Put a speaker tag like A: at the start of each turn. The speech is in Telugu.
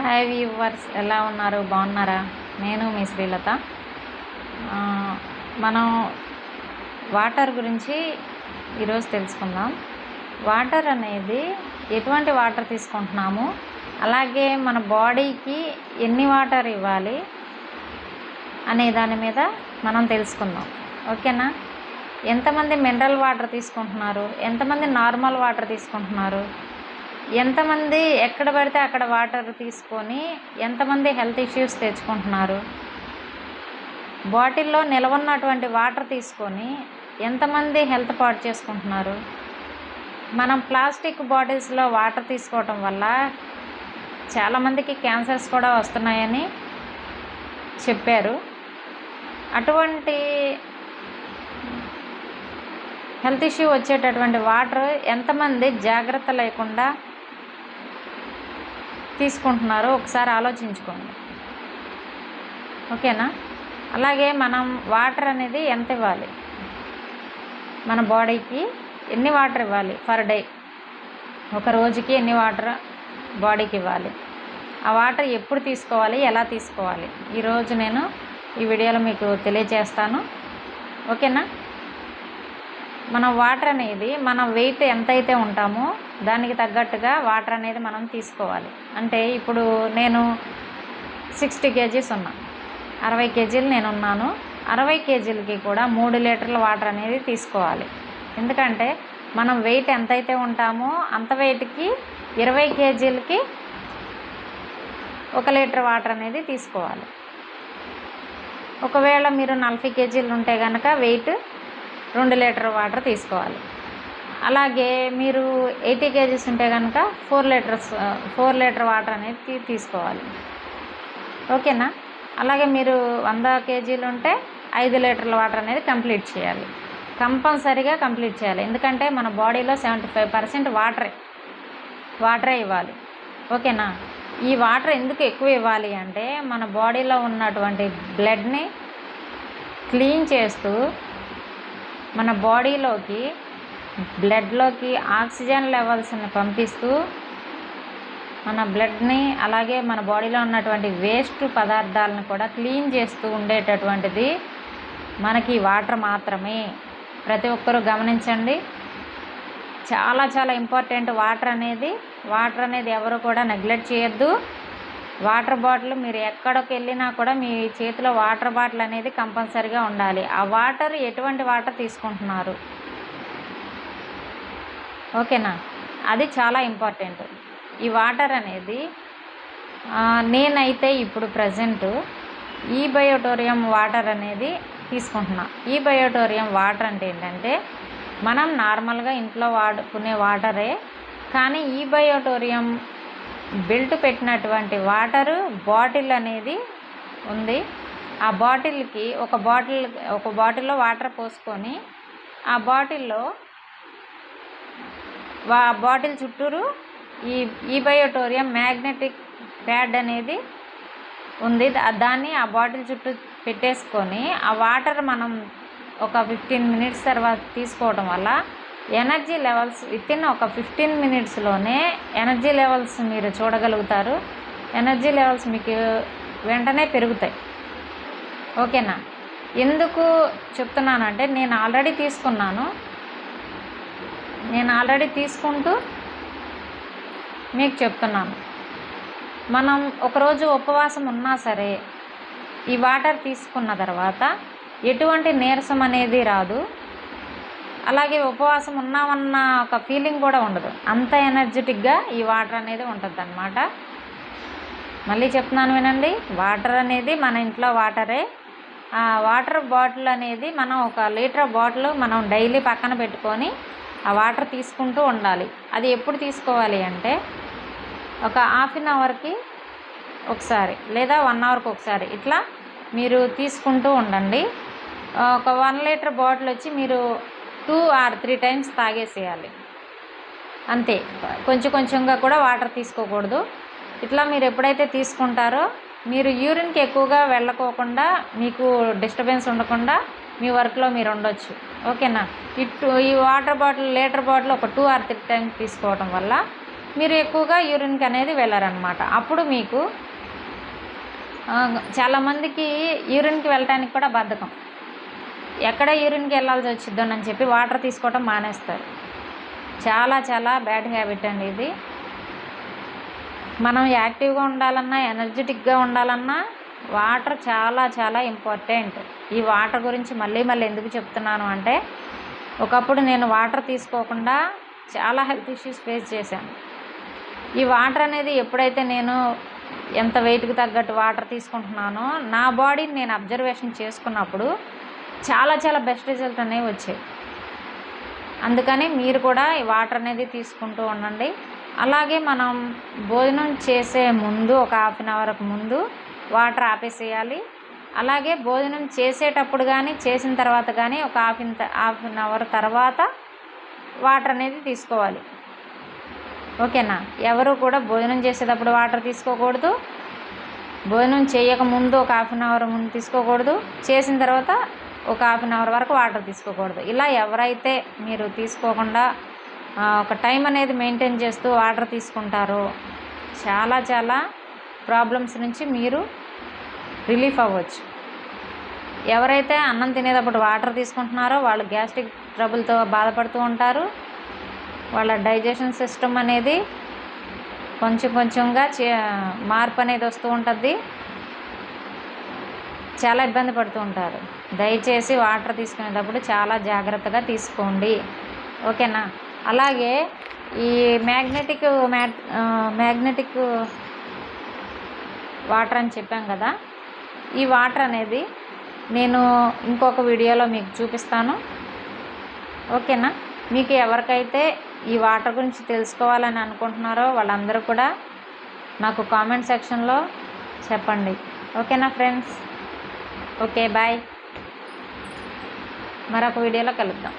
A: హాయ్ వ్యూవర్స్, ఎలా ఉన్నారు? బాగున్నారా? నేను మీ శ్రీలత. మనం వాటర్ గురించి ఈరోజు తెలుసుకుందాం. వాటర్ అనేది ఎటువంటి వాటర్ తీసుకుంటున్నాము, అలాగే మన బాడీకి ఎన్ని వాటర్ ఇవ్వాలి అనే దాని మీద మనం తెలుసుకుందాం. ఓకేనా? ఎంతమంది మినరల్ వాటర్ తీసుకుంటున్నారు, ఎంతమంది నార్మల్ వాటర్ తీసుకుంటున్నారు, ఎంతమంది ఎక్కడ పడితే అక్కడ వాటర్ తీసుకొని ఎంతమంది హెల్త్ ఇష్యూస్ తెచ్చుకుంటున్నారు, బాటిల్లో నిలవన్నటువంటి వాటర్ తీసుకొని ఎంతమంది హెల్త్ పాడు చేసుకుంటున్నారు. మనం ప్లాస్టిక్ బాటిల్స్లో వాటర్ తీసుకోవటం వల్ల చాలామందికి క్యాన్సర్స్ కూడా వస్తున్నాయని చెప్పారు. అటువంటి హెల్త్ ఇష్యూ వచ్చేటటువంటి వాటర్ ఎంతమంది జాగ్రత్త లేకుండా తీసుకుంటున్నారో ఒకసారి ఆలోచించుకోండి. ఓకేనా? అలాగే మనం వాటర్ అనేది ఎంత ఇవ్వాలి, మన బాడీకి ఎన్ని వాటర్ ఇవ్వాలి పర్ డే, ఒక రోజుకి ఎన్ని వాటర్ బాడీకి ఇవ్వాలి, ఆ వాటర్ ఎప్పుడు తీసుకోవాలి, ఎలా తీసుకోవాలి, ఈరోజు నేను ఈ వీడియోలో మీకు తెలియజేస్తాను. ఓకేనా? మన వాటర్ అనేది మన వెయిట్ ఎంతైతే ఉంటామో దానికి తగ్గట్టుగా వాటర్ అనేది మనం తీసుకోవాలి. అంటే ఇప్పుడు నేను 60 kgs ఉన్నా, 60 kgలు నేను ఉన్నాను. 60 kgలకి కూడా 3 లీటర్ల వాటర్ అనేది తీసుకోవాలి. ఎందుకంటే మనం వెయిట్ ఎంతైతే ఉంటామో అంత వెయిట్కి 20 kgలకి 1 లీటర్ వాటర్ అనేది తీసుకోవాలి. ఒకవేళ మీరు 40 kgలు ఉంటే కనుక వెయిట్ 2 లీటర్ వాటర్ తీసుకోవాలి. అలాగే మీరు 80 kgs ఉంటే కనుక 4 లీటర్ వాటర్ అనేది తీసుకోవాలి. ఓకేనా? అలాగే మీరు 100 kgలు ఉంటే 5 లీటర్ల వాటర్ అనేది కంప్లీట్ చేయాలి, కంపల్సరీగా కంప్లీట్ చేయాలి. ఎందుకంటే మన బాడీలో 75% వాటరే ఇవ్వాలి. ఓకేనా? ఈ వాటర్ ఎందుకు ఎక్కువ ఇవ్వాలి అంటే మన బాడీలో ఉన్నటువంటి బ్లడ్ని క్లీన్ చేస్తూ మన బాడీలోకి బ్లడ్లోకి ఆక్సిజన్ లెవెల్స్ని పంపిస్తూ మన బ్లడ్ని అలాగే మన బాడీలో ఉన్నటువంటి వేస్ట్ పదార్థాలను కూడా క్లీన్ చేస్తూ ఉండేటటువంటిది మనకి వాటర్ మాత్రమే. ప్రతి ఒక్కరూ గమనించండి, చాలా చాలా ఇంపార్టెంట్ వాటర్ అనేది ఎవరు కూడా నెగ్లెక్ట్ చేయొద్దు. వాటర్ బాటిల్ మీరు ఎక్కడికి వెళ్ళినా కూడా మీ చేతిలో వాటర్ బాటిల్ అనేది కంపల్సరీగా ఉండాలి. ఆ వాటర్ ఎటువంటి వాటర్ తీసుకుంటున్నారు, ఓకేనా? అది చాలా ఇంపార్టెంట్. ఈ వాటర్ అనేది నేనైతే ఇప్పుడు ప్రజెంట్ ఈ బయోటోరియం వాటర్ అనేది తీసుకుంటున్నా. ఈ బయోటోరియం వాటర్ అంటే ఏంటంటే మనం నార్మల్గా ఇంట్లో వాడుకునే వాటరే, కానీ ఈ బయోటోరియం బెల్ట్ పెట్టినటువంటి వాటరు బాటిల్ అనేది ఉంది. ఆ బాటిల్కి ఒక బాటిల్లో వాటర్ పోసుకొని ఆ బాటిల్ చుట్టూరు ఈ బయోటోరియం మ్యాగ్నెటిక్ ప్యాడ్ అనేది ఉంది. దాన్ని ఆ బాటిల్ చుట్టూ పెట్టేసుకొని ఆ వాటర్ మనం ఒక 15 minutes తర్వాత తీసుకోవడం వల్ల ఎనర్జీ లెవెల్స్ వితిన్ ఒక 15 minutesలోనే ఎనర్జీ లెవెల్స్ మీరు చూడగలుగుతారు. ఎనర్జీ లెవెల్స్ మీకు వెంటనే పెరుగుతాయి. ఓకేనా? ఎందుకు చెప్తున్నానంటే నేను ఆల్రెడీ తీసుకుంటూ మీకు చెప్తున్నాను. మనం ఒకరోజు ఉపవాసం ఉన్నా సరే ఈ వాటర్ తీసుకున్న తర్వాత ఎటువంటి నీరసం అనేది రాదు. అలాగే ఉపవాసం ఉన్నామన్న ఒక ఫీలింగ్ కూడా ఉండదు. అంత ఎనర్జెటిక్గా ఈ వాటర్ అనేది ఉంటుంది అన్నమాట. మళ్ళీ చెప్తున్నాను వినండి, వాటర్ అనేది మన ఇంట్లో వాటరే. ఆ వాటర్ బాటిల్ అనేది మనం 1 లీటర్ బాటిల్ మనం డైలీ పక్కన పెట్టుకొని ఆ వాటర్ తీసుకుంటూ ఉండాలి. అది ఎప్పుడు తీసుకోవాలి అంటే ఒక ½ an hourకి ఒకసారి లేదా 1 hourకి ఒకసారి ఇట్లా మీరు తీసుకుంటూ ఉండండి. ఒక 1 లీటర్ బాటిల్ వచ్చి మీరు 2 or 3 times తాగేసేయాలి అంతే. కొంచెంగా కూడా వాటర్ తీసుకోకూడదు. ఇట్లా మీరు ఎప్పుడైతే తీసుకుంటారో మీరు యూరిన్కి ఎక్కువగా వెళ్ళకోకుండా మీకు డిస్టర్బెన్స్ ఉండకుండా మీ వర్క్లో మీరు ఉండొచ్చు. ఓకేనా? ఈ వాటర్ బాటిల్ లీటర్ బాటిల్ ఒక 2 or 3 times తీసుకోవడం వల్ల మీరు ఎక్కువగా యూరిన్కి అనేది వెళ్ళారనమాట. అప్పుడు మీకు చాలామందికి యూరిన్కి వెళ్ళటానికి కూడా బద్ధకం. ఎక్కడ యూరిన్కి వెళ్ళాల్సి వచ్చిద్దోనని చెప్పి వాటర్ తీసుకోవటం మానేస్తారు. చాలా చాలా బ్యాడ్ హ్యాబిట్ అండి ఇది. మనం యాక్టివ్గా ఉండాలన్నా, ఎనర్జెటిక్గా ఉండాలన్నా వాటర్ చాలా చాలా ఇంపార్టెంట్. ఈ వాటర్ గురించి మళ్ళీ మళ్ళీ ఎందుకు చెప్తున్నాను అంటే, ఒకప్పుడు నేను వాటర్ తీసుకోకుండా చాలా హెల్త్ ఇష్యూస్ ఫేస్ చేశాను. ఈ వాటర్ అనేది ఎప్పుడైతే నేను ఎంత వెయిట్కి తగ్గట్టు వాటర్ తీసుకుంటున్నానో, నా బాడీని నేను అబ్జర్వేషన్ చేసుకున్నప్పుడు చాలా చాలా బెస్ట్ రిజల్ట్ అనేవి వచ్చాయి. అందుకని మీరు కూడా ఈ వాటర్ అనేది తీసుకుంటూ ఉండండి. అలాగే మనం భోజనం చేసే ముందు ఒక హాఫ్ అన్ అవర్కి ముందు వాటర్ ఆపేసేయాలి. అలాగే భోజనం చేసేటప్పుడు కానీ చేసిన తర్వాత కానీ ఒక హాఫ్ అన్ అవర్ తర్వాత వాటర్ అనేది తీసుకోవాలి. ఓకేనా? ఎవరు కూడా భోజనం చేసేటప్పుడు వాటర్ తీసుకోకూడదు, భోజనం చేయకముందు ఒక హాఫ్ అన్ అవర్ ముందు తీసుకోకూడదు, చేసిన తర్వాత ఒక హాఫ్ అన్ అవర్ వరకు వాటర్ తీసుకోకూడదు. ఇలా ఎవరైతే మీరు తీసుకోకుండా ఒక టైం అనేది మెయింటైన్ చేస్తూ వాటర్ తీసుకుంటారో చాలా చాలా ప్రాబ్లమ్స్ నుంచి మీరు రిలీఫ్ అవ్వచ్చు. ఎవరైతే అన్నం తినేటప్పుడు వాటర్ తీసుకుంటున్నారో వాళ్ళు గ్యాస్ట్రిక్ ట్రబుల్తో బాధపడుతూ ఉంటారు. వాళ్ళ డైజెషన్ సిస్టమ్ అనేది కొంచెం కొంచెంగా మార్పు అనేది వస్తూ ఉంటుంది. చాలా ఇబ్బంది పడుతూ ఉంటారు. దయచేసి వాటర్ తీసుకునేటప్పుడు చాలా జాగ్రత్తగా తీసుకోండి. ఓకేనా? అలాగే ఈ మ్యాగ్నెటిక్ వాటర్ అని చెప్పాం కదా, ఈ వాటర్ అనేది నేను ఇంకొక వీడియోలో మీకు చూపిస్తాను. ఓకేనా? మీకు ఎవరికైతే ఈ వాటర్ గురించి తెలుసుకోవాలని అనుకుంటున్నారో వాళ్ళందరూ కూడా నాకు కామెంట్ సెక్షన్లో చెప్పండి. ఓకేనా ఫ్రెండ్స్? Okay, bye. మరొక వీడియోలో కలుద్దాం.